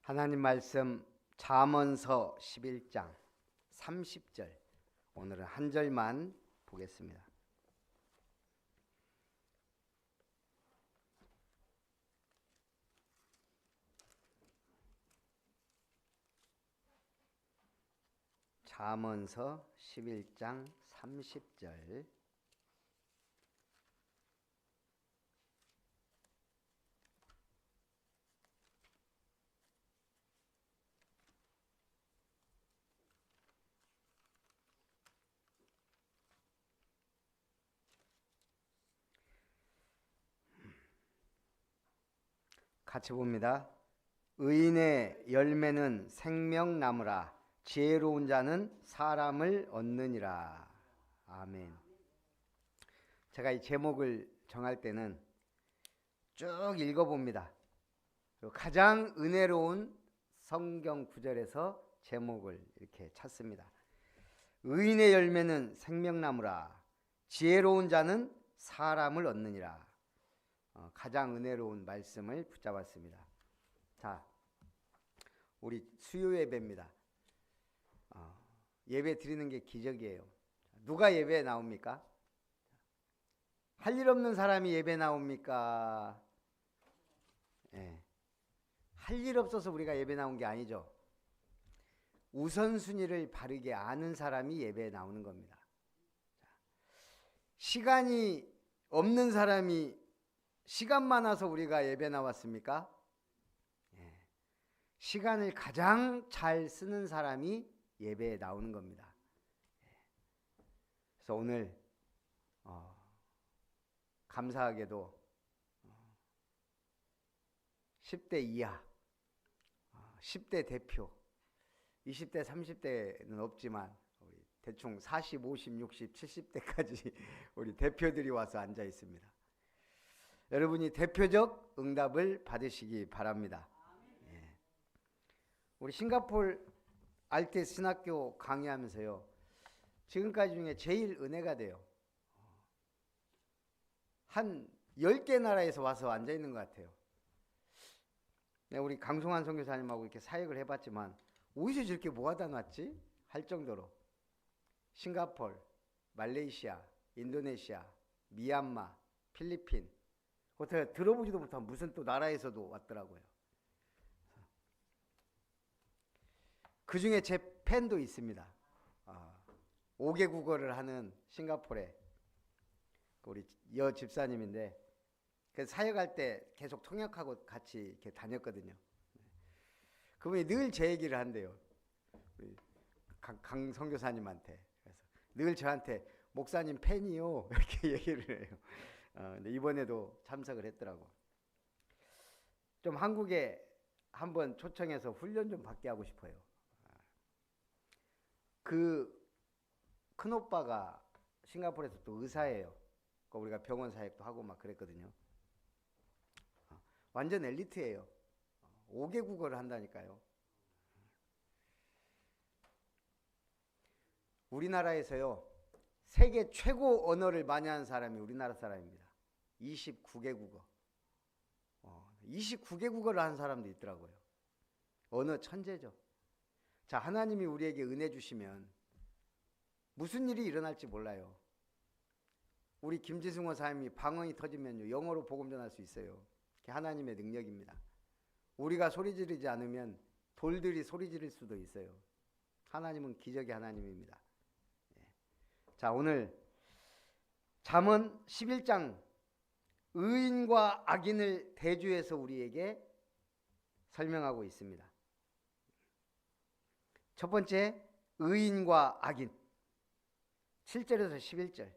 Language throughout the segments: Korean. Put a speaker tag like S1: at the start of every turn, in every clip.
S1: 하나님 말씀 잠언서 11장 30절, 오늘은 한 절만 보겠습니다. 잠언서 11장 30절. 같이 봅니다. 의인의 열매는 생명나무라, 지혜로운 자는 사람을 얻느니라. 아멘. 제가 이 제목을 정할 때는 쭉 읽어봅니다. 가장 은혜로운 성경 구절에서 제목을 이렇게 찾습니다. 의인의 열매는 생명나무라, 지혜로운 자는 사람을 얻느니라. 가장 은혜로운 말씀을 붙잡았습니다. 자, 우리 수요 예배입니다. 예배 드리는 게 기적이에요. 누가 예배에 나옵니까? 할 일 없는 사람이 예배 나옵니까? 네. 할 일 없어서 우리가 예배 나온 게 아니죠. 우선순위를 바르게 아는 사람이 예배에 나오는 겁니다. 시간이 없는 사람이 시간 많아서 우리가 예배 나왔습니까? 시간을 가장 잘 쓰는 사람이 예배에 나오는 겁니다. 그래서 오늘 감사하게도 10대 이하, 10대 대표, 20대, 30대는 없지만 우리 대충 40, 50, 60, 70대까지 우리 대표들이 와서 앉아 있습니다. 여러분이 대표적 응답을 받으시기 바랍니다. 우리 싱가포르 알테스 신학교 강의하면서요, 지금까지 중에 제일 은혜가 돼요. 한 10개 나라에서 와서 앉아 있는 것 같아요. 우리 강송환 선교사님하고 이렇게 사역을 해봤지만 어디서 저렇게 모아다 놨지? 할 정도로 싱가포르, 말레이시아, 인도네시아, 미얀마, 필리핀, 어떻게 들어보지도 못한 무슨 또 나라에서도 왔더라고요. 그 중에 제 팬도 있습니다. 5개 국어를 하는 싱가포르에 우리 여 집사님인데, 그 사역할 때 계속 통역하고 같이 이렇게 다녔거든요. 그분이 늘 제 얘기를 한대요. 우리 강 선교사님한테. 그래서 늘 저한테 목사님 팬이요 이렇게 얘기를 해요. 근데 이번에도 참석을 했더라고. 좀 한국에 한번 초청해서 훈련 좀 받게 하고 싶어요. 그 큰오빠가 싱가포르에서 또 의사예요. 우리가 병원 사역도 하고 막 그랬거든요. 완전 엘리트예요. 5개 국어를 한다니까요. 우리나라에서요, 세계 최고 언어를 많이 하는 사람이 우리나라 사람입니다. 29개 국어. 29개 국어를 하는 사람도 있더라고요. 언어 천재죠. 자, 하나님이 우리에게 은혜 주시면 무슨 일이 일어날지 몰라요. 우리 김지승 원사님이 방언이 터지면요, 영어로 복음 전할 수 있어요. 그게 하나님의 능력입니다. 우리가 소리 지르지 않으면 돌들이 소리 지를 수도 있어요. 하나님은 기적의 하나님입니다. 자, 오늘 잠언 11장 의인과 악인을 대조해서 우리에게 설명하고 있습니다. 첫 번째, 의인과 악인. 7절에서 11절.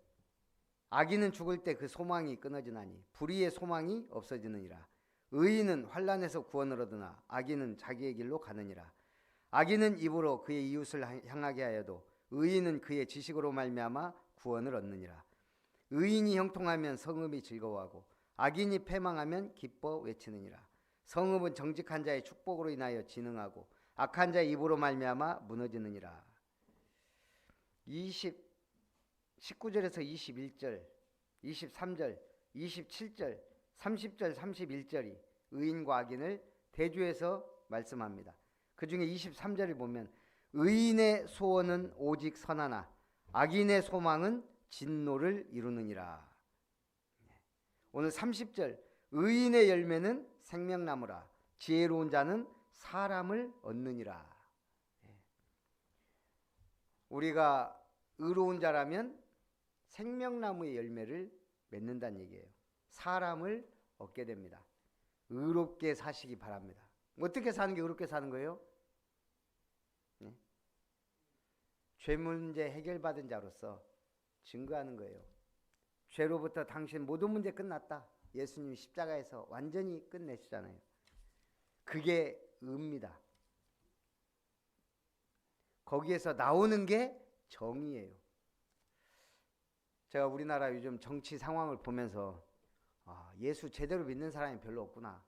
S1: 악인은 죽을 때 그 소망이 끊어지나니 불의의 소망이 없어지느니라. 의인은 환난에서 구원을 얻으나 악인은 자기의 길로 가느니라. 악인은 입으로 그의 이웃을 향하게 하여도 의인은 그의 지식으로 말미암아 구원을 얻느니라. 의인이 형통하면 성읍이 즐거워하고 악인이 패망하면 기뻐 외치느니라. 성읍은 정직한 자의 축복으로 인하여 진흥하고 악한 자의 입으로 말미암아 무너지느니라. 19절에서 21절, 23절, 27절, 30절, 31절이 의인과 악인을 대조해서 말씀합니다. 그 중에 23절을 보면 의인의 소원은 오직 선하나 악인의 소망은 진노를 이루느니라. 오늘 30절 의인의 열매는 생명나무라 지혜로운 자는 사람을 얻느니라. 우리가 의로운 자라면 생명나무의 열매를 맺는다는 얘기예요. 사람을 얻게 됩니다. 의롭게 사시기 바랍니다. 어떻게 사는 게 의롭게 사는 거예요? 네? 죄 문제 해결받은 자로서 증거하는 거예요. 죄로부터 당신 모든 문제 끝났다. 예수님 십자가에서 완전히 끝내시잖아요. 그게 의입니다. 거기에서 나오는 게 정의예요. 제가 우리나라 요즘 정치 상황을 보면서 예수 제대로 믿는 사람이 별로 없구나.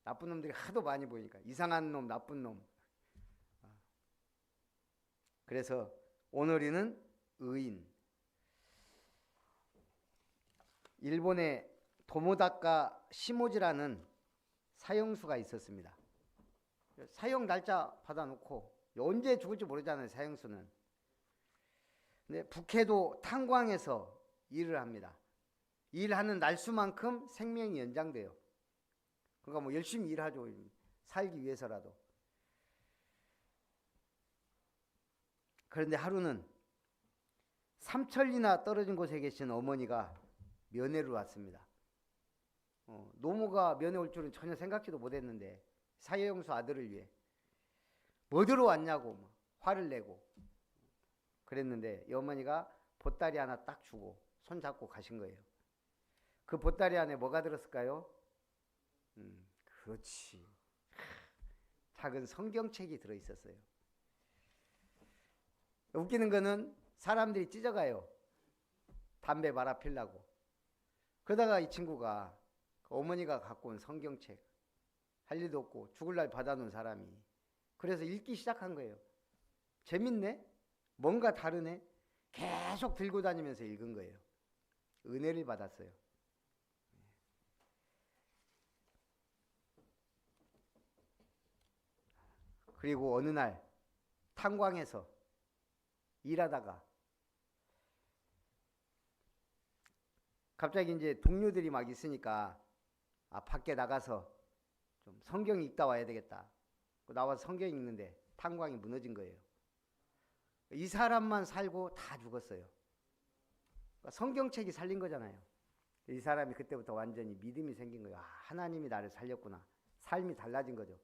S1: 나쁜 놈들이 하도 많이 보이니까 이상한 놈, 나쁜 놈. 그래서 오늘이는 의인. 일본에 도모다카 시모지라는 사형수가 있었습니다. 사형 날짜 받아놓고 언제 죽을지 모르잖아요, 사형수는. 근데 북해도 탄광에서 일을 합니다. 일하는 날수만큼 생명이 연장돼요. 그러니까 뭐 열심히 일하죠. 살기 위해서라도. 그런데 하루는 삼천리나 떨어진 곳에 계신 어머니가 면회를 왔습니다. 노모가 면회 올 줄은 전혀 생각지도 못했는데 사형수 아들을 위해 뭐 들어왔냐고 화를 내고 그랬는데 이 어머니가 보따리 하나 딱 주고 손잡고 가신 거예요. 그 보따리 안에 뭐가 들었을까요? 그렇지. 작은 성경책이 들어있었어요. 웃기는 거는 사람들이 찢어가요. 담배 말아 피려고. 그러다가 이 친구가 어머니가 갖고 온 성경책 할 일도 없고 죽을 날 받아놓은 사람이 그래서 읽기 시작한 거예요. 재밌네? 뭔가 다르네? 계속 들고 다니면서 읽은 거예요. 은혜를 받았어요. 그리고 어느 날 탄광에서 일하다가 갑자기 이제 동료들이 막 있으니까 밖에 나가서 좀 성경 읽다 와야 되겠다. 나와서 성경 읽는데 탄광이 무너진 거예요. 이 사람만 살고 다 죽었어요. 그러니까 성경책이 살린 거잖아요. 이 사람이 그때부터 완전히 믿음이 생긴 거예요. 하나님이 나를 살렸구나. 삶이 달라진 거죠.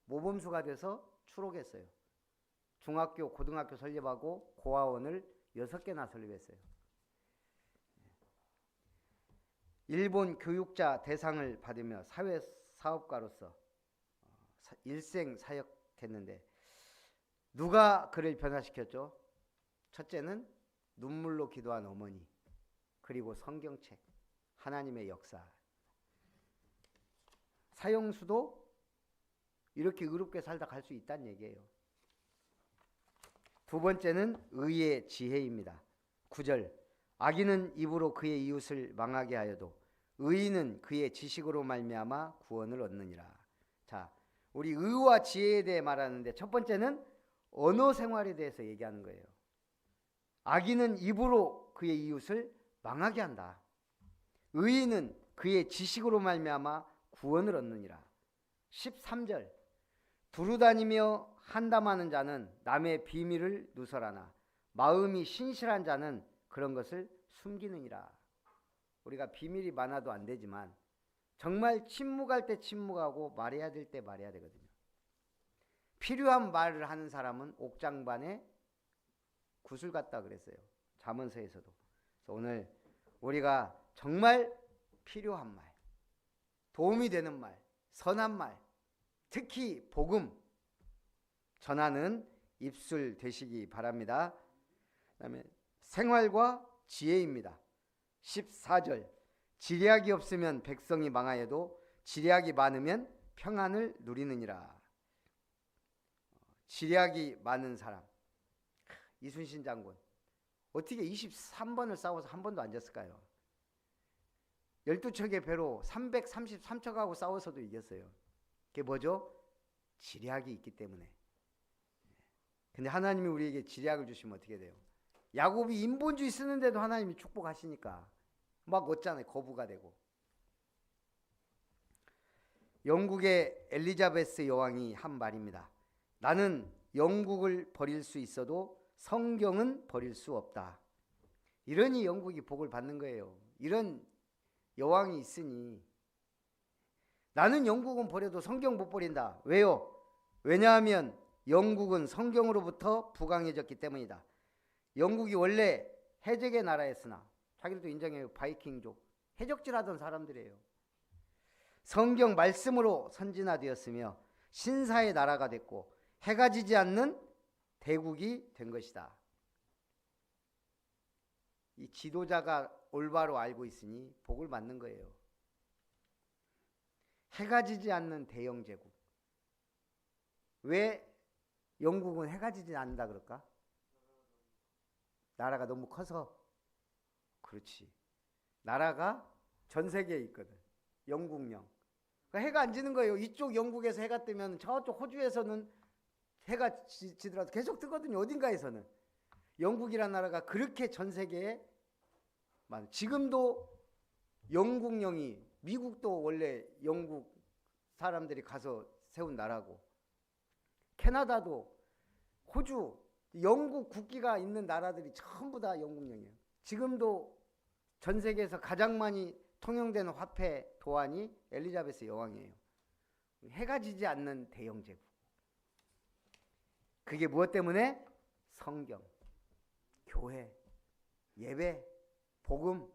S1: 모범수가 돼서 추록했어요. 중학교, 고등학교 설립하고 고아원을 6개나 설립했어요. 일본 교육자 대상을 받으며 사회사업가로서 일생 사역했는데 누가 그를 변화시켰죠? 첫째는 눈물로 기도한 어머니, 그리고 성경책, 하나님의 역사. 사형수도 이렇게 의롭게 살다 갈 수 있다는 얘기예요. 두 번째는 의의 지혜입니다. 9절 악인은 입으로 그의 이웃을 망하게 하여도 의인은 그의 지식으로 말미암아 구원을 얻느니라. 자, 우리 의와 지혜에 대해 말하는데 첫 번째는 언어 생활에 대해서 얘기하는 거예요. 악인은 입으로 그의 이웃을 망하게 한다. 의인은 그의 지식으로 말미암아 구원을 얻느니라. 13절 두루다니며 한담하는 자는 남의 비밀을 누설하나 마음이 신실한 자는 그런 것을 숨기느니라. 우리가 비밀이 많아도 안 되지만 정말 침묵할 때 침묵하고 말해야 될 때 말해야 되거든요. 필요한 말을 하는 사람은 옥장반에 구슬 같다 그랬어요. 잠언서에서도. 그래서 오늘 우리가 정말 필요한 말, 도움이 되는 말, 선한 말, 특히 복음 전하는 입술 되시기 바랍니다. 그다음에 생활과 지혜입니다. 14절 지략이 없으면 백성이 망하여도 지략이 많으면 평안을 누리느니라. 지략이 많은 사람 이순신 장군 어떻게 23번을 싸워서 한 번도 안 졌을까요? 12척의 배로 333척하고 싸워서도 이겼어요. 그게 뭐죠? 지략이 있기 때문에. 근데 하나님이 우리에게 지략을 주시면 어떻게 돼요? 야곱이 인본주의 쓰는데도 하나님이 축복하시니까 막 어쩌네, 거부가 되고. 영국의 엘리자베스 여왕이 한 말입니다. 나는 영국을 버릴 수 있어도 성경은 버릴 수 없다. 이러니 영국이 복을 받는 거예요. 이런 여왕이 있으니 나는 영국은 버려도 성경 못 버린다. 왜요? 왜냐하면 영국은 성경으로부터 부강해졌기 때문이다. 영국이 원래 해적의 나라였으나 자기들도 인정해요. 바이킹족, 해적질하던 사람들이에요. 성경 말씀으로 선진화되었으며 신사의 나라가 됐고 해가 지지 않는 대국이 된 것이다. 이 지도자가 올바로 알고 있으니 복을 받는 거예요. 해가 지지 않는 대영 제국. 왜 영국은 해가 지지 않는다 그럴까? 나라가 너무 커서. 그렇지. 나라가 전 세계에 있거든. 영국령. 그러니까 해가 안 지는 거예요. 이쪽 영국에서 해가 뜨면 저쪽 호주에서는 해가 지더라도 계속 뜨거든요. 어딘가에서는. 영국이란 나라가 그렇게 전 세계에 많아요. 지금도 영국령이, 미국도 원래 영국 사람들이 가서 세운 나라고, 캐나다도, 호주, 영국 국기가 있는 나라들이 전부 다 영국령이에요. 지금도 전 세계에서 가장 많이 통용되는 화폐 도안이 엘리자베스 여왕이에요. 해가 지지 않는 대영 제국. 그게 무엇 때문에? 성경, 교회, 예배, 복음.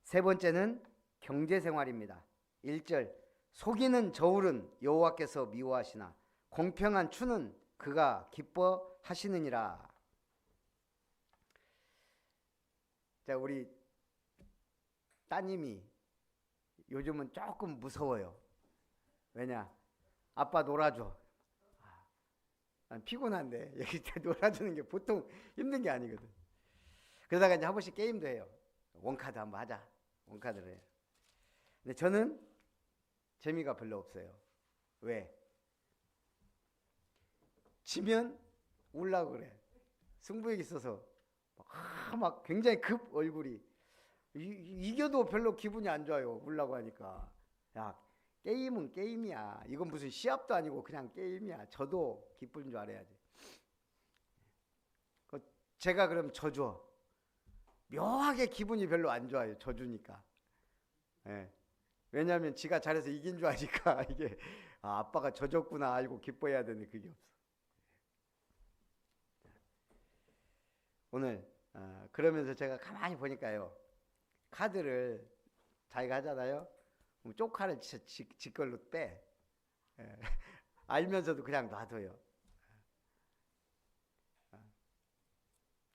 S1: 세 번째는 경제생활입니다. 1절, 속이는 저울은 여호와께서 미워하시나 공평한 추는 그가 기뻐하시느니라. 자, 우리 따님이 요즘은 조금 무서워요. 왜냐? 아빠 놀아줘. 난 피곤한데 여기 놀아주는 게 보통 힘든 게 아니거든. 그러다가 이제 한 번씩 게임도 해요. 원카드 한번 하자. 원카드를 해요. 근데 저는 재미가 별로 없어요. 왜? 지면 울라고 그래. 승부욕이 있어서 막 굉장히 급 얼굴이. 이겨도 별로 기분이 안 좋아요. 울라고 하니까. 야, 게임은 게임이야. 이건 무슨 시합도 아니고 그냥 게임이야. 저도 기쁜 줄 알아야지. 제가 그럼 져줘. 묘하게 기분이 별로 안 좋아요. 져주니까. 예. 왜냐하면 지가 잘해서 이긴 줄 아니까 이게 아빠가 져줬구나 알고 기뻐해야 되는데 그게 없어. 오늘 그러면서 제가 가만히 보니까요. 카드를 자기가 하잖아요. 그럼 쪽카를 지 걸로 빼. 예. 알면서도 그냥 놔둬요.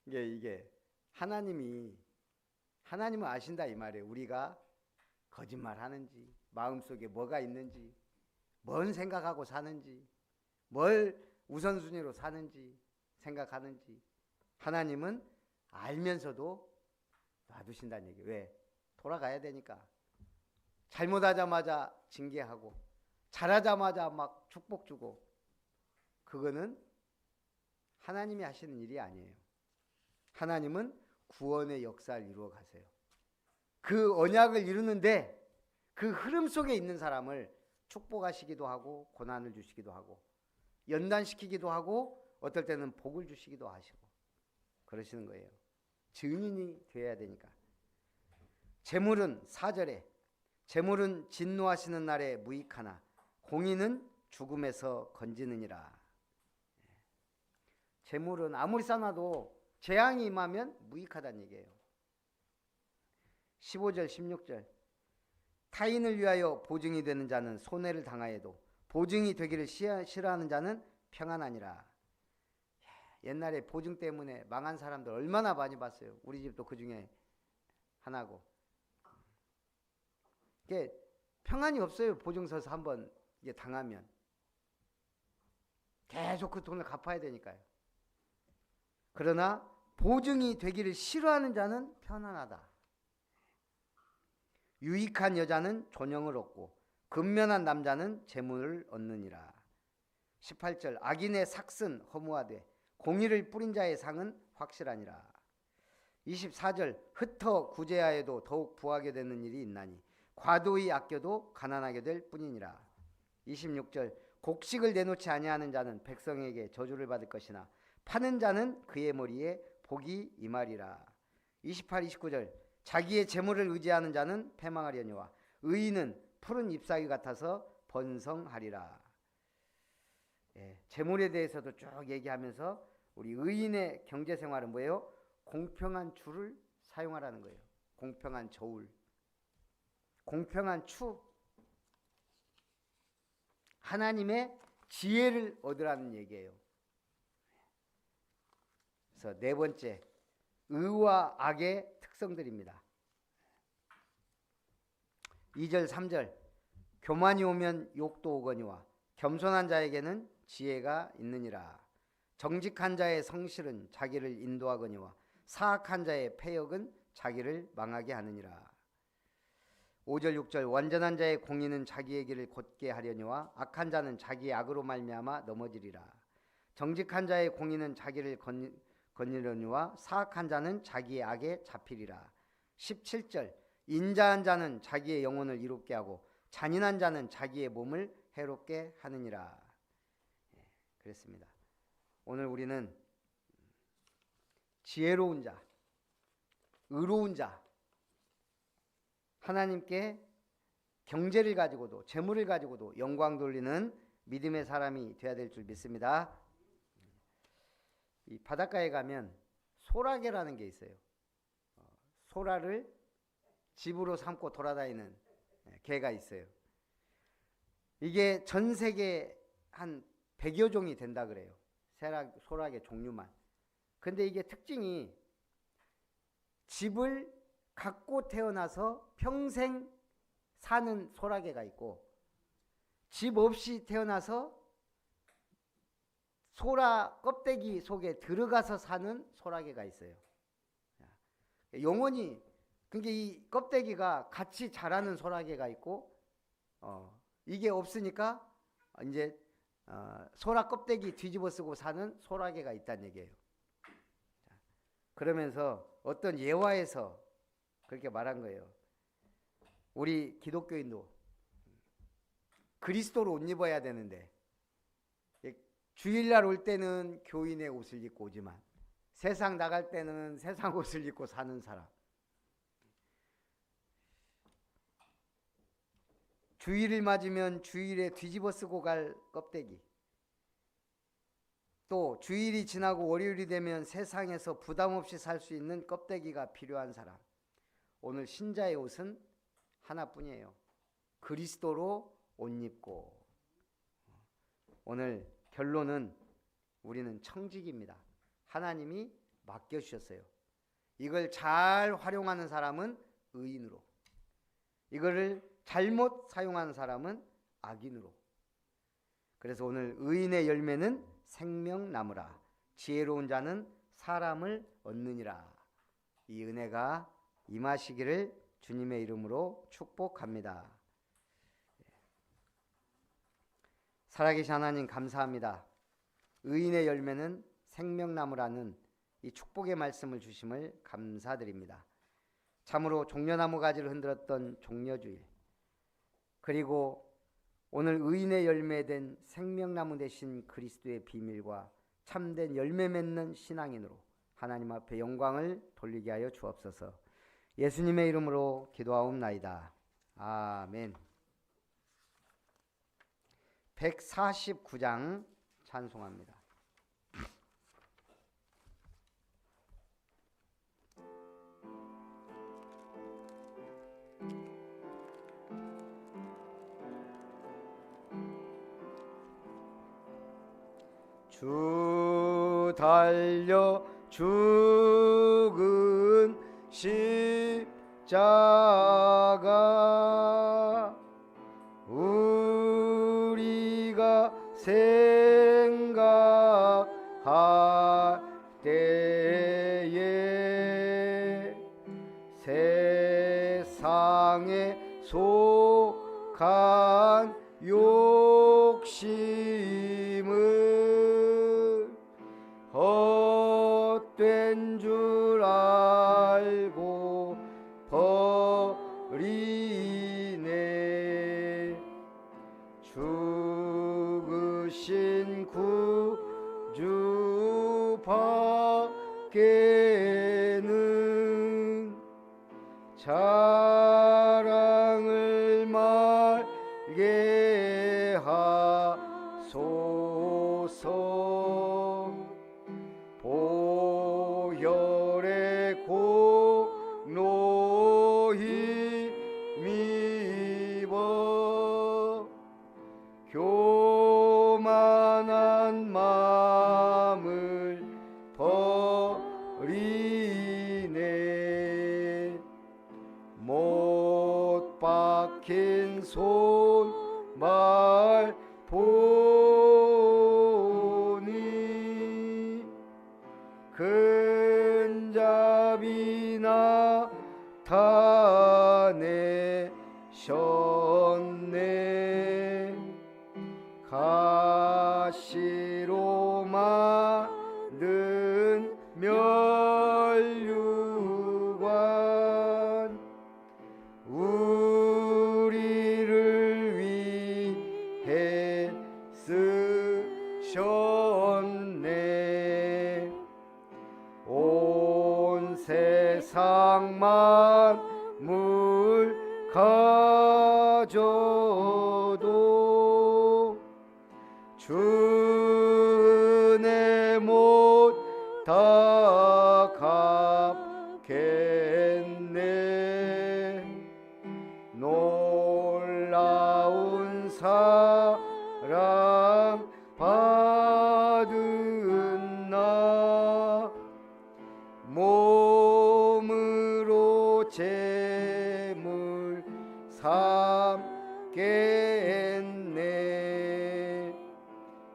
S1: 이게 하나님은 아신다 이 말이에요. 우리가 거짓말 하는지, 마음속에 뭐가 있는지, 뭔 생각하고 사는지, 뭘 우선순위로 사는지 생각하는지 하나님은 알면서도 놔두신다는 얘기예요. 왜? 돌아가야 되니까. 잘못하자마자 징계하고 잘하자마자 막 축복 주고, 그거는 하나님이 하시는 일이 아니에요. 하나님은 구원의 역사를 이루어 가세요. 그 언약을 이루는데 그 흐름 속에 있는 사람을 축복하시기도 하고 고난을 주시기도 하고 연단시키기도 하고 어떨 때는 복을 주시기도 하시고 그러시는 거예요. 증인이 되어야 되니까. 재물은 4절에 재물은 진노하시는 날에 무익하나 공의는 죽음에서 건지느니라. 재물은 아무리 쌓아도 재앙이 임하면 무익하다는 얘기예요. 15절 16절 타인을 위하여 보증이 되는 자는 손해를 당하여도 보증이 되기를 싫어하는 자는 평안하니라. 옛날에 보증 때문에 망한 사람들 얼마나 많이 봤어요. 우리 집도 그 중에 하나고. 이게 평안이 없어요. 보증 서서 한번 이게 당하면 계속 그 돈을 갚아야 되니까요. 그러나 보증이 되기를 싫어하는 자는 편안하다. 유익한 여자는 존영을 얻고 근면한 남자는 재물을 얻느니라. 18절 악인의 삭은 허무하되 공의를 뿌린 자의 상은 확실하니라. 24절 흩어 구제하여도 더욱 부하게 되는 일이 있나니 과도히 아껴도 가난하게 될 뿐이니라. 26절 곡식을 내놓지 아니하는 자는 백성에게 저주를 받을 것이나 파는 자는 그의 머리에 복이 임하리라. 28, 29절 자기의 재물을 의지하는 자는 패망하려니와 의인은 푸른 잎사귀 같아서 번성하리라. 재물에 대해서도 쭉 얘기하면서 우리 의인의 경제생활은 뭐예요? 공평한 주를 사용하라는 거예요. 공평한 저울, 공평한 추, 하나님의 지혜를 얻으라는 얘기예요. 그래서 네 번째, 의와 악의 특성들입니다. 2절 3절 교만이 오면 욕도 오거니와 겸손한 자에게는 지혜가 있느니라. 정직한 자의 성실은 자기를 인도하거니와 사악한 자의 패역은 자기를 망하게 하느니라. 5절 6절 완전한 자의 공의는 자기의 길을 곧게 하려니와 악한 자는 자기의 악으로 말미암아 넘어지리라. 정직한 자의 공의는 자기를 건지려니와 사악한 자는 자기의 악에 잡히리라. 17절 인자한 자는 자기의 영혼을 이롭게 하고 잔인한 자는 자기의 몸을 해롭게 하느니라. 그랬습니다. 오늘 우리는 지혜로운 자, 의로운 자, 하나님께 경제를 가지고도 재물을 가지고도 영광 돌리는 믿음의 사람이 되어야 될 줄 믿습니다. 이 바닷가에 가면 소라게라는 게 있어요. 소라를 집으로 삼고 돌아다니는 개가 있어요. 이게 전 세계 한 100여 종이 된다 그래요. 소라게 종류만. 근데 이게 특징이 집을 갖고 태어나서 평생 사는 소라게가 있고 집 없이 태어나서 소라 껍데기 속에 들어가서 사는 소라게가 있어요. 영원히 그러니까 이 껍데기가 같이 자라는 소라게가 있고 이게 없으니까 이제 소라 껍데기 뒤집어 쓰고 사는 소라게가 있다는 얘기예요. 그러면서 어떤 예화에서 그렇게 말한 거예요. 우리 기독교인도 그리스도로 옷 입어야 되는데 주일날 올 때는 교인의 옷을 입고 오지만 세상 나갈 때는 세상 옷을 입고 사는 사람. 주일을 맞으면 주일에 뒤집어 쓰고 갈 껍데기. 또 주일이 지나고 월요일이 되면 세상에서 부담 없이 살 수 있는 껍데기가 필요한 사람. 오늘 신자의 옷은 하나뿐이에요. 그리스도로 옷 입고. 오늘 결론은 우리는 청직입니다. 하나님이 맡겨주셨어요. 이걸 잘 활용하는 사람은 의인으로, 이거를 잘못 사용하는 사람은 악인으로. 그래서 오늘 의인의 열매는 생명나무라. 지혜로운 자는 사람을 얻느니라. 이 은혜가 임하시기를 주님의 이름으로 축복합니다. 살아계신 하나님 감사합니다. 의인의 열매는 생명나무라는 이 축복의 말씀을 주심을 감사드립니다. 참으로 종려나무 가지를 흔들었던 종려주일, 그리고 오늘 의인의 열매된 생명나무 되신 그리스도의 비밀과 참된 열매 맺는 신앙인으로 하나님 앞에 영광을 돌리게 하여 주옵소서. 예수님의 이름으로 기도하옵나이다. 아멘. 149장 찬송합니다. 주 달려 죽은 십자가 우리가 생각할 때에 세상에 속하지 간 욕심을 헛된 줄 알고 버리네. 죽으신 구주 밖에는 자랑을 말게 하소서. 보혈의 공로 힘입어 교만한 마음을 버리네. 못 박힌 손발 보니 근잡이 나타내셨네. 가시로 만든 면류관 우리를 위해 쓰셨네. 온 세상 만물 가져도 주 은혜 못 다 갚겠네. 놀라운 사랑 받은 나 몸으로 제물 삼겠네.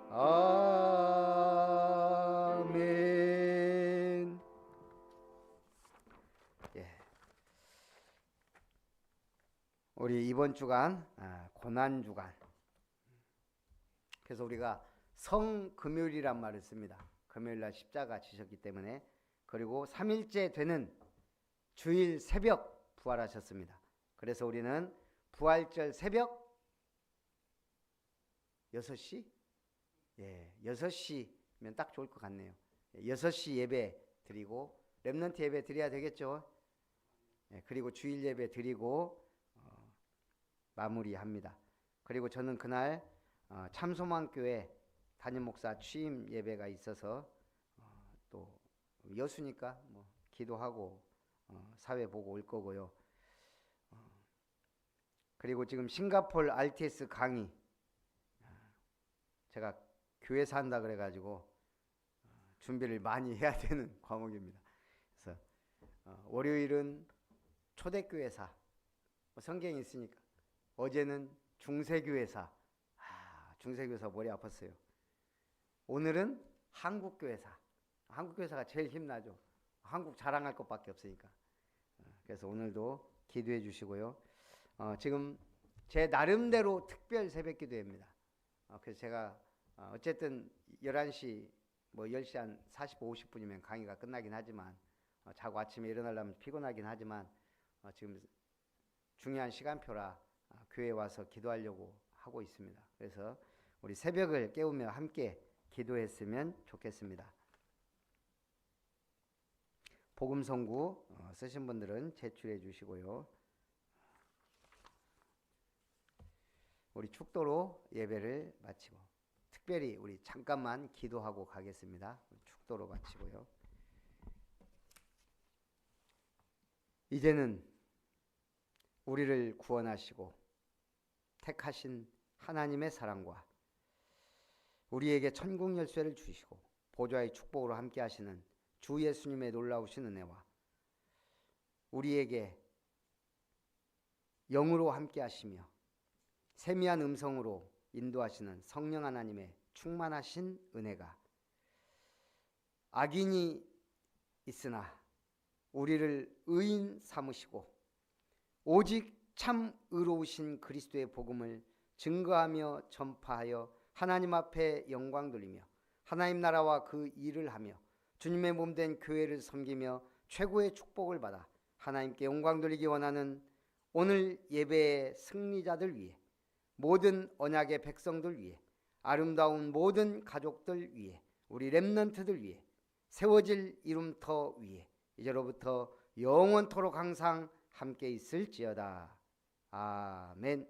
S1: 아멘. 예. 우리 이번 주간 고난 주간. 그래서 우리가 성금요일이란 말을 씁니다. 금요일날 십자가 지셨기 때문에. 그리고 3일째 되는 주일 새벽 부활하셨습니다. 그래서 우리는 부활절 새벽 6시? 예, 6시면 딱 좋을 것 같네요. 6시 예배 드리고 렘넌트 예배 드려야 되겠죠. 예, 그리고 주일 예배 드리고 마무리합니다. 그리고 저는 그날 참소망교회 담임 목사 취임 예배가 있어서 또 여수니까 뭐 기도하고 사회 보고 올 거고요. 그리고 지금 싱가포르 RTS 강의 제가 교회에서 한다 그래가지고 준비를 많이 해야 되는 과목입니다. 그래서 월요일은 초대교회사 성경이 있으니까 어제는 중세교회사 중세교회사 머리 아팠어요. 오늘은 한국교회사 한국교회사가 제일 힘나죠. 한국 자랑할 것밖에 없으니까. 그래서 오늘도 기도해 주시고요. 지금 제 나름대로 특별 새벽 기도입니다. 그래서 제가 어쨌든 11시 뭐 10시 한 40분 50분이면 강의가 끝나긴 하지만 자고 아침에 일어나려면 피곤하긴 하지만 지금 중요한 시간표라 교회에 와서 기도하려고 하고 있습니다. 그래서 우리 새벽을 깨우며 함께 기도했으면 좋겠습니다. 복음 선구 쓰신 분들은 제출해 주시고요. 우리 축도로 예배를 마치고 특별히 우리 잠깐만 기도하고 가겠습니다. 축도로 마치고요. 이제는 우리를 구원하시고 택하신 하나님의 사랑과 우리에게 천국 열쇠를 주시고 보좌의 축복으로 함께 하시는 주 예수님의 놀라우신 은혜와 우리에게 영으로 함께 하시며 세미한 음성으로 인도하시는 성령 하나님의 충만하신 은혜가 악인이 있으나 우리를 의인 삼으시고 오직 참 의로우신 그리스도의 복음을 증거하며 전파하여 하나님 앞에 영광 돌리며 하나님 나라와 그 일을 하며 주님의 몸된 교회를 섬기며 최고의 축복을 받아 하나님께 영광 돌리기 원하는 오늘 예배의 승리자들 위해, 모든 언약의 백성들 위해, 아름다운 모든 가족들 위해, 우리 렘넌트들 위해, 세워질 이름터 위에 이제로부터 영원토록 항상 함께 있을지어다. 아멘.